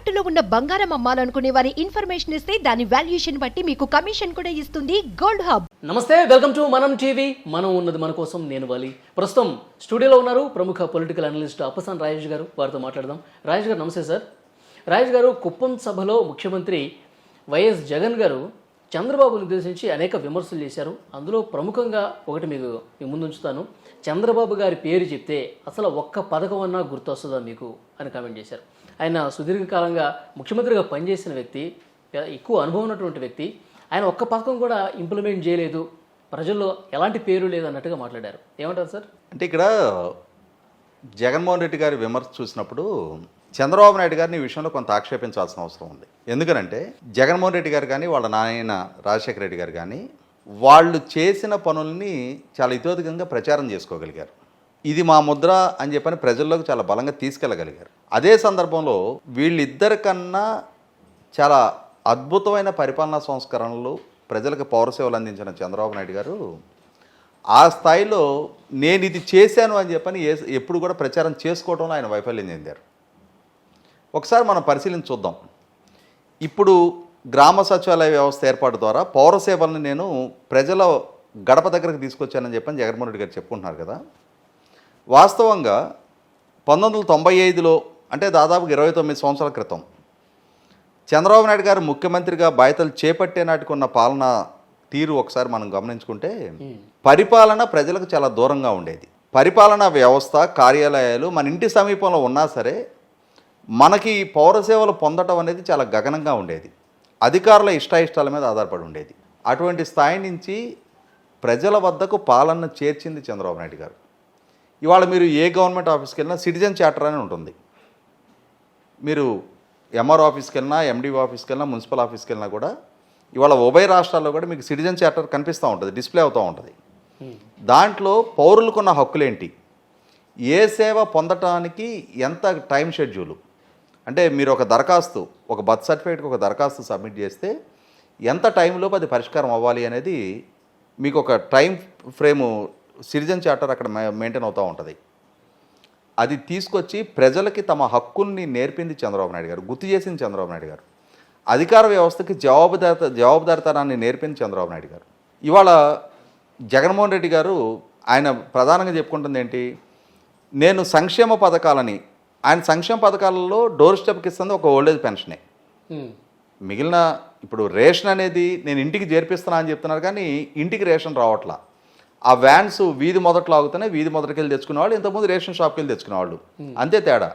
తాకట్టులో ఉన్న బంగారం అమ్మాలనుకునే వారి ఇన్ఫర్మేషన్ ఇస్తే దాని వాల్యుయేషన్ బట్టి మీకు కమిషన్ కూడా ఇస్తుంది గోల్డ్ హబ్. నమస్తే, వెల్కమ్ టు మనం టీవీ. మనం ఉన్నది మన కోసం. నేను వాలి. ప్రస్తుతం స్టూడియోలో ఉన్నారు ప్రముఖ పొలిటికల్ అనలిస్ట్ అప్పసాని రాజేష్ గారు. వారితో మాట్లాడదాం. రాజేష్ గారు నమస్తే సార్. రాజేష్ గారు, కుప్పం సభలో ముఖ్యమంత్రి వైఎస్ జగన్ గారు చంద్రబాబును ఉద్దేశించి అనేక విమర్శలు చేశారు. అందులో ప్రముఖంగా ఒకటి మీ ముందు ఉంచుతాను. చంద్రబాబు గారి పేరు చెప్తే అసలు ఒక్క పథకం అన్నా గుర్తొస్తుందా మీకు అని కామెంట్ చేశారు. ఆయన సుదీర్ఘకాలంగా ముఖ్యమంత్రిగా పనిచేసిన వ్యక్తి, ఎక్కువ అనుభవం ఉన్నటువంటి వ్యక్తి. ఆయన ఒక్క పథకం కూడా ఇంప్లిమెంట్ చేయలేదు, ప్రజల్లో ఎలాంటి పేరు లేదు అన్నట్టుగా మాట్లాడారు. ఏమంటారు సార్? అంటే ఇక్కడ జగన్మోహన్ రెడ్డి గారి విమర్శ చూసినప్పుడు చంద్రబాబు నాయుడు గారిని ఈ విషయంలో కొంత ఆక్షేపించాల్సిన అవసరం ఉంది. ఎందుకనంటే జగన్మోహన్ రెడ్డి గారు కానీ వాళ్ళ నాయన రాజశేఖర రెడ్డి గారు కానీ వాళ్ళు చేసిన పనుల్ని చాలా ఇతోధికంగా ప్రచారం చేసుకోగలిగారు. ఇది మా ముద్ర అని చెప్పని ప్రజల్లోకి చాలా బలంగా తీసుకెళ్ళగలిగారు. అదే సందర్భంలో వీళ్ళిద్దరికన్నా చాలా అద్భుతమైన పరిపాలనా సంస్కరణలు ప్రజలకు పౌరసేవలు అందించిన చంద్రబాబు నాయుడు గారు ఆ స్థాయిలో నేను ఇది చేశాను అని చెప్పని ఎప్పుడు కూడా ప్రచారం చేసుకోవడంలో ఆయన వైఫల్యం చెందారు. ఒకసారి మనం పరిశీలించి చూద్దాం. ఇప్పుడు గ్రామ సచివాలయ వ్యవస్థ ఏర్పాటు ద్వారా పౌర సేవలను నేను ప్రజల గడప దగ్గరకు తీసుకొచ్చానని చెప్పని జగన్మోహన్ రెడ్డి గారు చెప్పుకుంటున్నారు కదా. వాస్తవంగా 1995లో అంటే దాదాపు 29 సంవత్సరాల క్రితం చంద్రబాబు నాయుడు గారు ముఖ్యమంత్రిగా బాధ్యతలు చేపట్టే నాటికి ఉన్న పాలన తీరు ఒకసారి మనం గమనించుకుంటే పరిపాలన ప్రజలకు చాలా దూరంగా ఉండేది. పరిపాలనా వ్యవస్థ కార్యాలయాలు మన ఇంటి సమీపంలో ఉన్నా సరే మనకి పౌర సేవలు పొందటం అనేది చాలా గగనంగా ఉండేది. అధికారుల ఇష్టాయిష్టాల మీద ఆధారపడి ఉండేది. అటువంటి స్థాయి నుంచి ప్రజల వద్దకు పాలన చేర్చింది చంద్రబాబు నాయుడు గారు. ఇవాళ మీరు ఏ గవర్నమెంట్ ఆఫీస్కి వెళ్ళినా సిటిజన్ చార్టర్ అని ఉంటుంది. మీరు ఎంఆర్ ఆఫీస్కి వెళ్ళినా, ఎండిఓ ఆఫీస్కి వెళ్ళినా, మున్సిపల్ ఆఫీస్కి వెళ్ళినా కూడా ఇవాళ ఉభయ రాష్ట్రాల్లో కూడా మీకు సిటిజన్ చార్టర్ కనిపిస్తూ ఉంటుంది, డిస్ప్లే అవుతూ ఉంటుంది. దాంట్లో పౌరులకున్న హక్కులేంటి, ఏ సేవ పొందటానికి ఎంత టైం షెడ్యూలు, అంటే మీరు ఒక దరఖాస్తు, ఒక బర్త్ సర్టిఫికేట్కి ఒక దరఖాస్తు సబ్మిట్ చేస్తే ఎంత టైంలోపు అది పరిష్కారం అవ్వాలి అనేది మీకు ఒక టైం ఫ్రేము సిటిజన్ చార్టర్ అక్కడ మెయింటైన్ అవుతూ ఉంటుంది. అది తీసుకొచ్చి ప్రజలకి తమ హక్కుల్ని నేర్పింది చంద్రబాబు నాయుడు గారు, గుర్తు చేసింది చంద్రబాబు నాయుడు గారు. అధికార వ్యవస్థకి జవాబుదారితనాన్ని నేర్పింది చంద్రబాబు నాయుడు గారు. ఇవాళ జగన్మోహన్ రెడ్డి గారు ఆయన ప్రధానంగా చెప్పుకుంటుంది ఏంటి, నేను సంక్షేమ పథకాలని, ఆయన సంక్షేమ పథకాలలో డోర్ స్టెప్కి ఇస్తుంది ఒక ఓల్డేజ్ పెన్షనే. మిగిలిన ఇప్పుడు రేషన్ అనేది నేను ఇంటికి చేర్పిస్తున్నా అని చెప్తున్నారు, కానీ ఇంటికి రేషన్ రావట్లా. ఆ వ్యాన్స్ వీధి మొదట్లో ఆగుతూనే వీధి మొదటికి వెళ్ళి తెచ్చుకునేవాళ్ళు, ఇంతకుముందు రేషన్ షాప్కి వెళ్ళి తెచ్చుకునేవాళ్ళు, అంతే తేడా.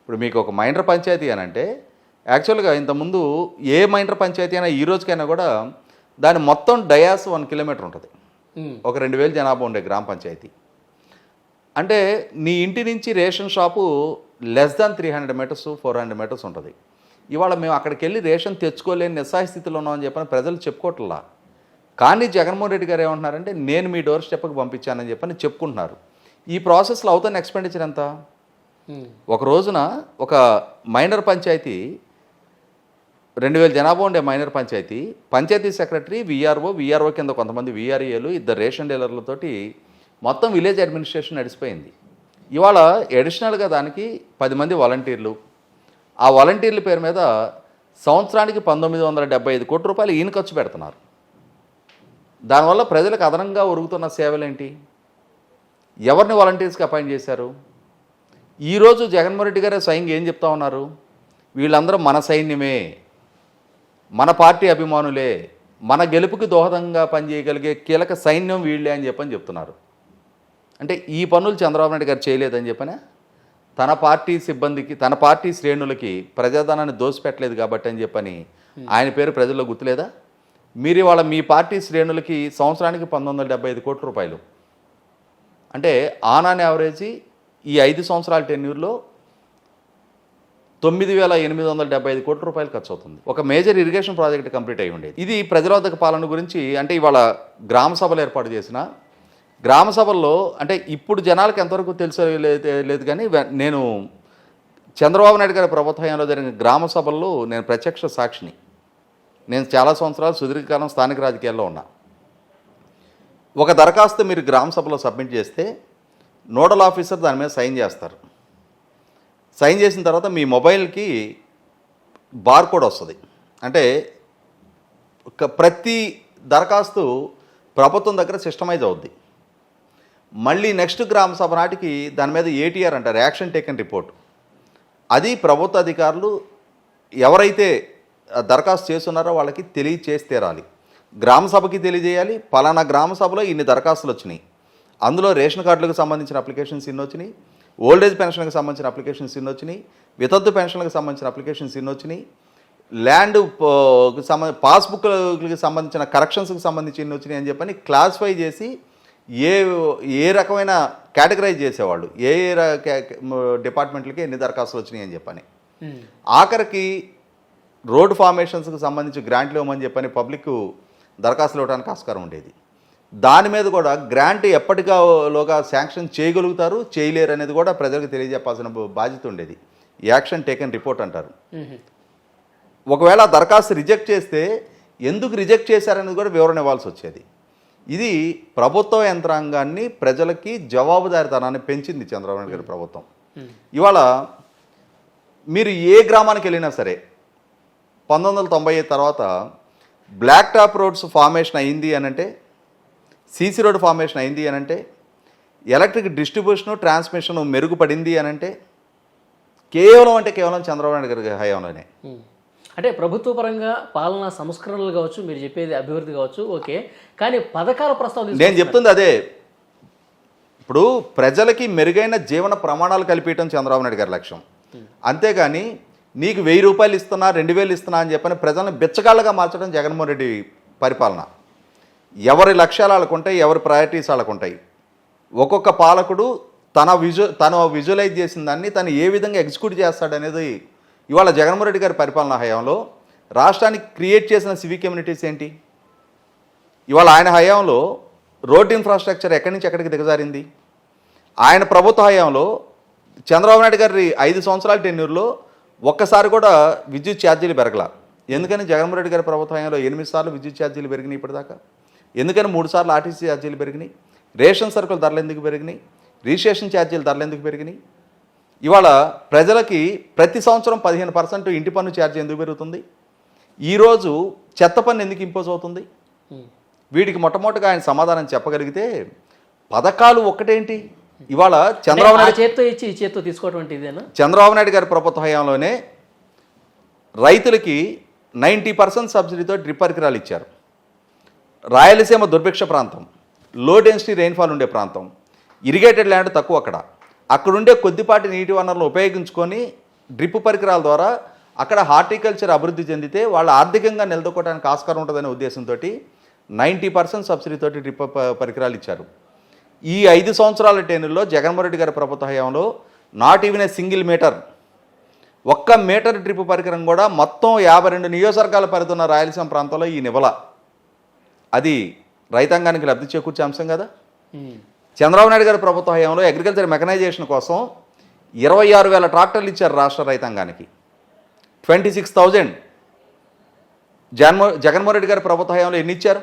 ఇప్పుడు మీకు ఒక మైనర్ పంచాయతీ అని అంటే యాక్చువల్గా ఇంతకుముందు ఏ మైనర్ పంచాయతీ అయినా ఈ రోజుకైనా కూడా దాని మొత్తం డయాస్ 1 కిలోమీటర్ ఉంటుంది. ఒక 2000 జనాభా ఉండే గ్రామ పంచాయతీ అంటే నీ ఇంటి నుంచి ration shop less than 300 metres 400 metres ఉంటుంది. ఇవాళ మేము అక్కడికి వెళ్ళి రేషన్ తెచ్చుకోలేని నిస్సహాయ స్థితిలో ఉన్నామని చెప్పని ప్రజలు చెప్పుకోవట్లా. కానీ జగన్మోహన్ రెడ్డి గారు ఏమంటున్నారంటే నేను మీ డోర్ స్టెప్కి పంపించానని చెప్పని చెప్పుకుంటున్నారు. ఈ ప్రాసెస్లో అవుతున్న ఎక్స్పెండిచర్ ఎంత? ఒక రోజున ఒక మైనర్ పంచాయతీ 2000 జనాభా ఉండే మైనర్ పంచాయతీ సెక్రటరీ, విఆర్ఓ కింద కొంతమంది విఆర్ఏలు, 2 రేషన్ డీలర్లతోటి మొత్తం విలేజ్ అడ్మినిస్ట్రేషన్ నడిచిపోయింది. ఇవాళ అడిషనల్గా దానికి 10 మంది వాలంటీర్లు, ఆ వాలంటీర్ల పేరు మీద సంవత్సరానికి 1975 కోట్ల రూపాయలు ఈయన ఖర్చు పెడుతున్నారు. దానివల్ల ప్రజలకు అదనంగా ఒరుగుతున్న సేవలేంటి? ఎవరిని వాలంటీర్స్కి అపాయింట్ చేశారు? ఈరోజు జగన్మోహన్ రెడ్డి గారే స్వయంగా ఏం చెప్తా ఉన్నారు, వీళ్ళందరూ మన సైన్యమే, మన పార్టీ అభిమానులే, మన గెలుపుకి దోహదంగా పనిచేయగలిగే కీలక సైన్యం వీళ్ళే అని చెప్తున్నారు. అంటే ఈ పనులు చంద్రబాబు నాయుడు గారు చేయలేదని చెప్పనే తన పార్టీ సిబ్బందికి, తన పార్టీ శ్రేణులకి ప్రజాధనాన్ని దోసిపెట్టలేదు కాబట్టి అని చెప్పని ఆయన పేరు ప్రజల్లో గుర్తులేదా? మీరు ఇవాళ మీ పార్టీ శ్రేణులకి సంవత్సరానికి 1975 కోట్ల రూపాయలు అంటే ఆన్ యావరేజీ ఈ 5 సంవత్సరాల టెన్యూర్లో 9875 కోట్ల రూపాయలు ఖర్చు అవుతుంది. ఒక మేజర్ ఇరిగేషన్ ప్రాజెక్ట్ కంప్లీట్ అయి ఉండేది. ఇది ప్రజారోధక పాలన గురించి అంటే ఇవాళ గ్రామ సభలు ఏర్పాటు చేసిన గ్రామ సభల్లో అంటే ఇప్పుడు జనాలకు ఎంతవరకు తెలుసో లేదు, కానీ నేను చంద్రబాబు నాయుడు గారి ప్రభుత్వంలో జరిగిన గ్రామ సభల్లో నేను ప్రత్యక్ష సాక్షిని. నేను చాలా సంవత్సరాలు సుదీర్ఘకాలం స్థానిక రాజకీయాల్లో ఉన్నా. ఒక దరఖాస్తు మీరు గ్రామ సభలో సబ్మిట్ చేస్తే నోడల్ ఆఫీసర్ దాని మీద సైన్ చేస్తారు. సైన్ చేసిన తర్వాత మీ మొబైల్కి బార్ కోడ్ వస్తుంది. అంటే ప్రతి దరఖాస్తు ప్రభుత్వం దగ్గర సిస్టమైజ్ అవుద్ది. మళ్ళీ నెక్స్ట్ గ్రామ సభ నాటికి దాని మీద ఏటీఆర్ అంటారు, యాక్షన్ టేకన్ రిపోర్ట్. అది ప్రభుత్వ అధికారులు ఎవరైతే దరఖాస్తు చేస్తున్నారో వాళ్ళకి తెలియచేసి తీరాలి. గ్రామ సభకి తెలియజేయాలి, పలానా గ్రామ సభలో ఇన్ని దరఖాస్తులు వచ్చినాయి, అందులో రేషన్ కార్డులకు సంబంధించిన అప్లికేషన్స్ ఇన్ని వచ్చినాయి, ఓల్డేజ్ పెన్షన్కి సంబంధించిన అప్లికేషన్స్ ఇన్ని వచ్చినాయి, వితంతు పెన్షన్లకు సంబంధించిన అప్లికేషన్స్ ఇన్ని వచ్చినాయి, ల్యాండ్ పాస్బుక్కి సంబంధించిన కరెక్షన్స్కి సంబంధించి ఇన్ని వచ్చినాయి అని చెప్పని క్లాసిఫై చేసి ఏ రకమైన కేటగరైజ్ చేసేవాళ్ళు, ఏ డిపార్ట్మెంట్లకి ఎన్ని దరఖాస్తులు వచ్చినాయి అని చెప్పని. ఆఖరికి రోడ్ ఫార్మేషన్స్కి సంబంధించి గ్రాంట్లు ఇవ్వమని చెప్పని పబ్లిక్ దరఖాస్తులు ఇవ్వడానికి ఆస్కారం ఉండేది. దాని మీద కూడా గ్రాంట్ ఎప్పటిలోగా శాంక్షన్ చేయగలుగుతారు, చేయలేరు అనేది కూడా ప్రజలకు తెలియజెప్పాల్సిన బాధ్యత ఉండేది. యాక్షన్ టేకన్ రిపోర్ట్ అంటారు. ఒకవేళ దరఖాస్తు రిజెక్ట్ చేస్తే ఎందుకు రిజెక్ట్ చేశారనేది కూడా వివరణ ఇవ్వాల్సి వచ్చేది. ఇది ప్రభుత్వ యంత్రాంగాన్ని, ప్రజలకి జవాబుదారీతనాన్ని పెంచింది చంద్రబాబు నాయుడు గారి ప్రభుత్వం. ఇవాళ మీరు ఏ గ్రామానికి వెళ్ళినా సరే 1995 తర్వాత బ్లాక్ టాప్ రోడ్స్ ఫార్మేషన్ అయింది అనంటే, సీసీ రోడ్ ఫార్మేషన్ అయింది అనంటే, ఎలక్ట్రిక్ డిస్ట్రిబ్యూషను ట్రాన్స్మిషన్ మెరుగుపడింది అనంటే కేవలం చంద్రబాబు నాయుడు గారి హయాంలోనే. అంటే ప్రభుత్వ పరంగా పాలనా సంస్కరణలు కావచ్చు, మీరు చెప్పేది అభివృద్ధి కావచ్చు, ఓకే, కానీ పథకాల ప్రస్తావన నేను చెప్తుంది అదే. ఇప్పుడు ప్రజలకి మెరుగైన జీవన ప్రమాణాలు కల్పించడం చంద్రబాబు నాయుడు గారి లక్ష్యం. అంతేగాని నీకు 1000 రూపాయలు ఇస్తున్నా, 2000 ఇస్తున్నా అని చెప్పని ప్రజలను బిచ్చగాళ్ళగా మార్చడం జగన్మోహన్ రెడ్డి పరిపాలన. ఎవరి లక్ష్యాలు వాళ్ళకుంటాయి, ఎవరి ప్రయారిటీస్ వాళ్ళకుంటాయి. ఒక్కొక్క పాలకుడు తను విజువలైజ్ చేసిన దాన్ని తను ఏ విధంగా ఎగ్జిక్యూట్ చేస్తాడనేది. ఇవాళ జగన్మోహన్ రెడ్డి గారి పరిపాలనా హయాంలో రాష్ట్రానికి క్రియేట్ చేసిన సివిక్ కమ్యూనిటీస్ ఏంటి? ఇవాళ ఆయన హయాంలో రోడ్ ఇన్ఫ్రాస్ట్రక్చర్ ఎక్కడి నుంచి ఎక్కడికి దిగజారింది? ఆయన ప్రభుత్వ హయాంలో చంద్రబాబు నాయుడు గారి 5 సంవత్సరాల టెన్యూర్లో ఒక్కసారి కూడా విద్యుత్ ఛార్జీలు పెరగల. ఎందుకని జగన్మోహన్ రెడ్డి గారి ప్రభుత్వ హయాంలో 8 సార్లు విద్యుత్ ఛార్జీలు పెరిగినాయి ఇప్పటిదాకా? ఎందుకని 3 సార్లు ఆర్టీసీ ఛార్జీలు పెరిగినాయి? రేషన్ సరుకుల ధరలు ఎందుకు పెరిగినాయి? రిజిస్ట్రేషన్ ఛార్జీల ధరలు ఎందుకు పెరిగినాయి? ఇవాళ ప్రజలకి ప్రతి సంవత్సరం 15% ఇంటి పన్ను ఛార్జీ ఎందుకు పెరుగుతుంది? ఈరోజు చెత్త పన్ను ఎందుకు ఇంపోజ్ అవుతుంది? వీటికి మొట్టమొదటిగా ఆయన సమాధానం చెప్పగలిగితే పథకాలు ఒక్కటేంటి? ఇవాళ చంద్రబాబు నాయుడు చేత్తో ఇచ్చి ఈ చేత్తో తీసుకోవడం ఇదేనా? చంద్రబాబు నాయుడు గారి ప్రభుత్వ హయాంలోనే రైతులకి 90% సబ్సిడీతో డ్రిప్ పరికరాలు ఇచ్చారు. రాయలసీమ దుర్భిక్ష ప్రాంతం, లో డెన్సిటీ రెయిన్ఫాల్ ఉండే ప్రాంతం, ఇరిగేటెడ్ ల్యాండ్ తక్కువ. అక్కడుండే కొద్దిపాటి నీటి వనరులను ఉపయోగించుకొని డ్రిప్ పరికరాల ద్వారా అక్కడ హార్టికల్చర్ అభివృద్ధి చెందితే వాళ్ళు ఆర్థికంగా నిలదొక్కడానికి ఆస్కారం ఉంటుందనే ఉద్దేశంతో 90% సబ్సిడీతోటి డ్రిప్ పరికరాలు ఇచ్చారు. ఈ 5 సంవత్సరాల టెన్యూర్లో జగన్మోహన్ రెడ్డి గారి ప్రభుత్వ హయాంలో not even a single metre, ఒక్క మీటర్ డ్రిప్ పరికరం కూడా మొత్తం 52 నియోజకవర్గాల పరిధిన్న రాయలసీమ ప్రాంతంలో ఈ నివల. అది రైతాంగానికి లబ్ధి చేకూర్చే అంశం కదా. చంద్రబాబు నాయుడు గారి ప్రభుత్వ హయాంలో అగ్రికల్చర్ మెకనైజేషన్ కోసం 26,000 ట్రాక్టర్లు ఇచ్చారు రాష్ట్ర రైతాంగానికి. 26,000 జగన్మోహన్ రెడ్డి గారి ప్రభుత్వ హయాంలో ఎన్ని ఇచ్చారు?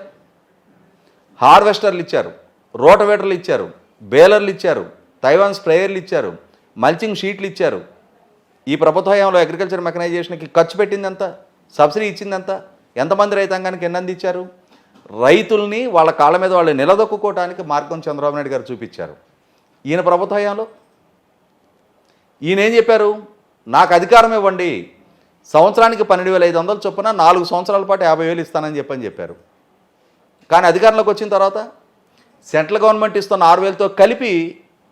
హార్వెస్టర్లు ఇచ్చారు, రోటవేటర్లు ఇచ్చారు, బేలర్లు ఇచ్చారు, తైవాన్ స్ప్రేయర్లు ఇచ్చారు, మల్చింగ్ షీట్లు ఇచ్చారు. ఈ ప్రభుత్వ హయాంలో అగ్రికల్చర్ మెకనైజేషన్కి ఖర్చు పెట్టింది ఎంత? సబ్సిడీ ఇచ్చింది ఎంత? ఎంతమంది రైతాంగానికి ఎన్ని అందించారు? రైతుల్ని వాళ్ళ కాళ్ళ మీద వాళ్ళు నిలదొక్కుకోవడానికి మార్గం చంద్రబాబు నాయుడు గారు చూపించారు. ఈయన ప్రభుత్వ హయాంలో ఈయన ఏం చెప్పారు? నాకు అధికారం ఇవ్వండి, సంవత్సరానికి 12,500 చొప్పున 4 సంవత్సరాల పాటు 50,000 ఇస్తానని చెప్పారు. కానీ అధికారంలోకి వచ్చిన తర్వాత సెంట్రల్ గవర్నమెంట్ ఇస్తున్న 6,000తో కలిపి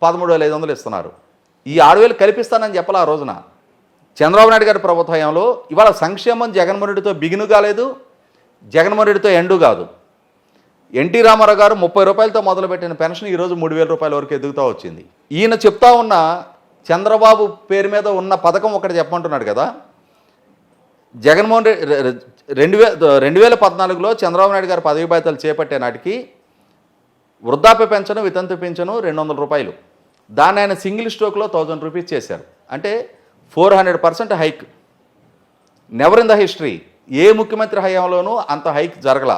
13,500 ఇస్తున్నారు. ఈ 6,000 కలిపిస్తానని చెప్పాలి ఆ రోజున. చంద్రబాబు నాయుడు గారి ప్రభుత్వ హయాంలో ఇవాళ సంక్షేమం జగన్మోహన్ రెడ్డితో బిగిను కాలేదు, జగన్మోహన్ రెడ్డితో ఎండు కాదు. ఎన్టీ రామారావు గారు 30 రూపాయలతో మొదలుపెట్టిన పెన్షన్ ఈరోజు 3,000 రూపాయల వరకు ఎదుగుతూ వచ్చింది. ఈయన చెప్తా ఉన్న చంద్రబాబు పేరు మీద ఉన్న పథకం ఒకటి చెప్పమంటున్నాడు కదా. జగన్మోహన్ రెడ్డి 2014లో చంద్రబాబు నాయుడు గారు పదవి బాధ్యతలు చేపట్టే నాటికి వృద్ధాప్య పెన్షన్, వితంతు పెన్షన్ 200 రూపాయలు. దాన్ని ఆయన సింగిల్ స్ట్రోక్లో 1000 రూపీస్ చేశారు. అంటే 400% hike. Never in the history ఏ ముఖ్యమంత్రి హయాంలోనూ అంత హైక్ జరగల.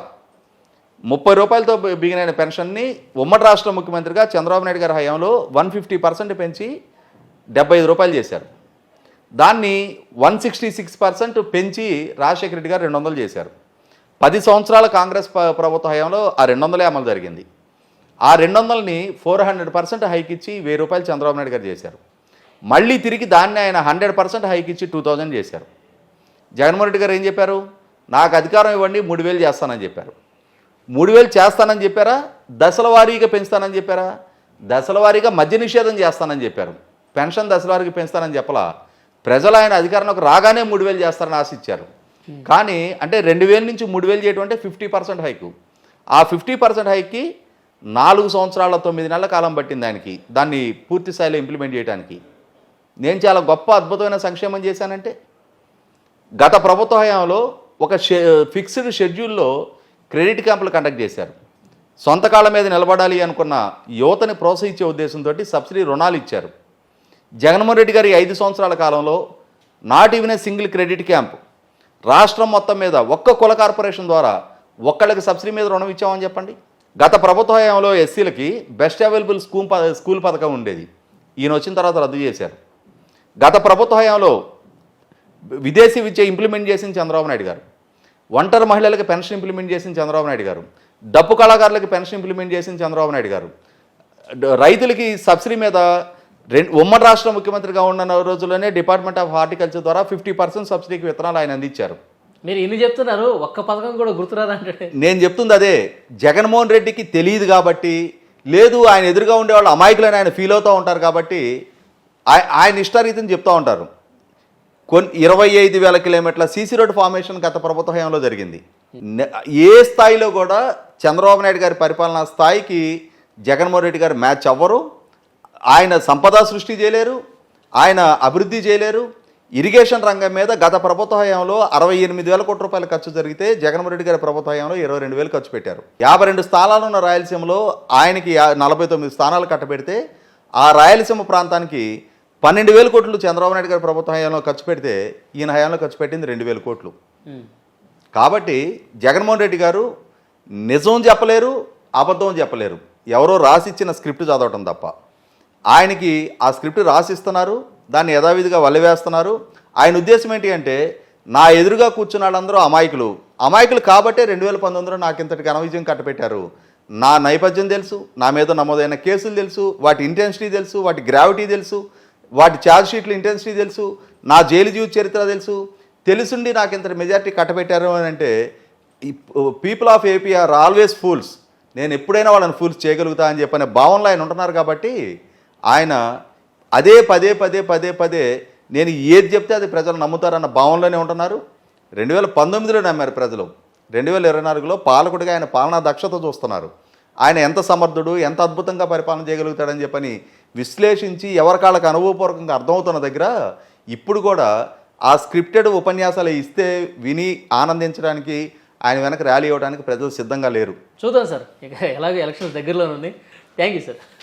30 రూపాయలతో బిగినైన పెన్షన్ని ఉమ్మడి రాష్ట్ర ముఖ్యమంత్రిగా చంద్రబాబు నాయుడు గారి హయాంలో 150% పెంచి 75 రూపాయలు చేశారు. దాన్ని 166% పెంచి రాజశేఖర రెడ్డి గారు 200 చేశారు. 10 సంవత్సరాల కాంగ్రెస్ ప్రభుత్వ హయాంలో ఆ 200 అమలు జరిగింది. ఆ 200ని 400% హైక్ ఇచ్చి 1000 రూపాయలు చంద్రబాబు నాయుడు గారు చేశారు. మళ్ళీ తిరిగి దాన్ని ఆయన 100% హైక్ ఇచ్చి 2000 చేశారు. జగన్మోహన్ రెడ్డి గారు ఏం చెప్పారు? నాకు అధికారం ఇవ్వండి 3000 చేస్తానని చెప్పారు. 3000 చేస్తానని చెప్పారా? దశల వారీగా పెంచుతానని చెప్పారా? దశల వారీగా మద్య నిషేధం చేస్తానని చెప్పారు. పెన్షన్ దశల వారీగా పెంచుతానని చెప్పలా. ప్రజలు ఆయన అధికారంలోకి రాగానే 3000 చేస్తారని ఆశించారు. కానీ అంటే 2000 నుంచి 3000 చేయడం అంటే 50% హైకు. ఆ 50% హైక్కి 4 సంవత్సరాల 9 నెలల కాలం పట్టింది ఆయనకి దాన్ని పూర్తి స్థాయిలో ఇంప్లిమెంట్ చేయడానికి. నేను చాలా గొప్ప అద్భుతమైన సంక్షేమం చేశానంటే, గత ప్రభుత్వ హయాంలో ఒక ఫిక్స్డ్ షెడ్యూల్లో క్రెడిట్ క్యాంపులు కండక్ట్ చేశారు. సొంత కాళ్ళ మీద నిలబడాలి అనుకున్న యువతని ప్రోత్సహించే ఉద్దేశంతో సబ్సిడీ రుణాలు ఇచ్చారు. జగన్మోహన్ రెడ్డి గారి 5 సంవత్సరాల కాలంలో not even a single credit camp రాష్ట్రం మొత్తం మీద ఒక్క కుల కార్పొరేషన్ ద్వారా ఒక్కళ్ళకి సబ్సిడీ మీద రుణం ఇచ్చామని చెప్పండి. గత ప్రభుత్వ హయాంలో ఎస్సీలకి బెస్ట్ అవైలబుల్ స్కూల్ పథకం ఉండేది. ఈయన వచ్చిన తర్వాత రద్దు చేశారు. గత ప్రభుత్వ హయాంలో విదేశీ విద్య ఇంప్లిమెంట్ చేసిన చంద్రబాబు నాయుడు గారు, ఒంటరి మహిళలకు పెన్షన్ ఇంప్లిమెంట్ చేసిన చంద్రబాబు నాయుడు గారు, డప్పు కళాకారులకి పెన్షన్ ఇంప్లిమెంట్ చేసిన చంద్రబాబు నాయుడు గారు, రైతులకి సబ్సిడీ మీద ఉమ్మడి రాష్ట్ర ముఖ్యమంత్రిగా ఉన్న రోజుల్లోనే డిపార్ట్మెంట్ ఆఫ్ హార్టికల్చర్ ద్వారా 50% సబ్సిడీకి విత్తనాలు ఆయన అందించారు. మీరు ఇన్ని చెప్తున్నారు, ఒక్క పథకం కూడా గుర్తురాదంటే. నేను చెప్తుంది అదే, జగన్మోహన్ రెడ్డికి తెలియదు కాబట్టి, లేదు ఆయన ఎదురుగా ఉండేవాళ్ళు అమాయకులని ఆయన ఫీల్ అవుతూ ఉంటారు కాబట్టి ఆయన ఇష్టారీతిని చెప్తూ ఉంటారు. 25,000 కిలోమీటర్ల సీసీ రోడ్ ఫార్మేషన్ గత ప్రభుత్వ హయాంలో జరిగింది. ఏ స్థాయిలో కూడా చంద్రబాబు నాయుడు గారి పరిపాలనా స్థాయికి జగన్మోహన్ రెడ్డి గారు మ్యాచ్ అవ్వరు. ఆయన సంపద సృష్టి చేయలేరు, ఆయన అభివృద్ధి చేయలేరు. ఇరిగేషన్ రంగం మీద గత ప్రభుత్వ హయాంలో 68,000 కోట్ల రూపాయలు ఖర్చు జరిగితే జగన్మోహన్ రెడ్డి గారి ప్రభుత్వ హయాంలో 22,000 ఖర్చు పెట్టారు. 52 స్థానాలు ఉన్న రాయలసీమలో ఆయనకి 49 స్థానాలు కట్టబెడితే ఆ రాయలసీమ ప్రాంతానికి 12,000 కోట్లు చంద్రబాబు నాయుడు గారి ప్రభుత్వ హయాంలో ఖర్చు పెడితే ఈయన హయాంలో ఖర్చు పెట్టింది 2,000 కోట్లు. కాబట్టి జగన్మోహన్ రెడ్డి గారు నిజం చెప్పలేరు, అబద్ధం చెప్పలేరు. ఎవరో రాసిచ్చిన స్క్రిప్ట్ చదవటం తప్ప. ఆయనకి ఆ స్క్రిప్ట్ రాసిస్తున్నారు, దాన్ని యథావిధిగా వల్లవేస్తున్నారు. ఆయన ఉద్దేశం ఏంటి అంటే, నా ఎదురుగా కూర్చున్న వాళ్ళందరూ అమాయకులు కాబట్టే 2019లో నాకు ఇంతటి ఘన విజయం కట్టబెట్టారు. నా నేపథ్యం తెలుసు, నా మీద నమోదైన కేసులు తెలుసు, వాటి ఇంటెన్సిటీ తెలుసు, వాటి గ్రావిటీ తెలుసు, వాటి ఛార్జ్ షీట్ల ఇంటెన్సిటీ తెలుసు, నా జైలు జీవిత చరిత్ర తెలుసుండి నాకు ఇంత మెజారిటీ కట్టబెట్టారు అని అంటే, people of AP are always fools, నేను ఎప్పుడైనా వాళ్ళని ఫూల్స్ చేయగలుగుతా అని చెప్పనే భావనలో ఆయన ఉంటున్నారు. కాబట్టి ఆయన అదే పదే నేను ఏది చెప్తే అది ప్రజలు నమ్ముతారన్న భావనలోనే ఉంటున్నారు. 2019లో నమ్మారు ప్రజలు. 2024లో పాలకుడిగా ఆయన పాలనా దక్షత చూస్తున్నారు. ఆయన ఎంత సమర్థుడు, ఎంత అద్భుతంగా పరిపాలన చేయగలుగుతాడని చెప్పని విశ్లేషించి ఎవరికాళ్ళకి అనుభవపూర్వకంగా అర్థమవుతున్న దగ్గర ఇప్పుడు కూడా ఆ స్క్రిప్టెడ్ ఉపన్యాసాలు ఇస్తే విని ఆనందించడానికి, ఆయన వెనక ర్యాలీ అవ్వడానికి ప్రజలు సిద్ధంగా లేరు. చూద్దాం సార్, ఇక ఎలాగో ఎలక్షన్స్ దగ్గరలో ఉంది. Thank you sir.